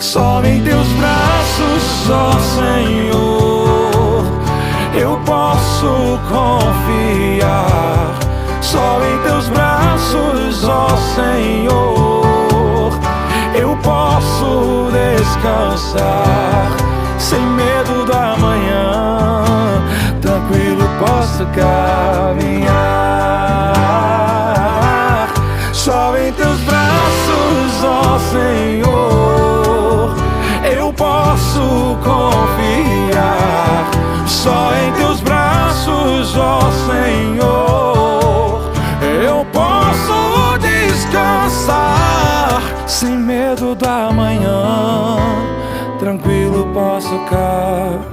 Só em teus braços, ó Senhor, eu posso confiar. Só em teus braços, ó Senhor, eu posso descansar. Sem medo da manhã, tranquilo posso caminhar. Só em teus braços, ó Senhor, eu posso confiar. Só em teus braços, ó Senhor, eu posso descansar. Sem medo da manhã, tranquilo posso caminhar.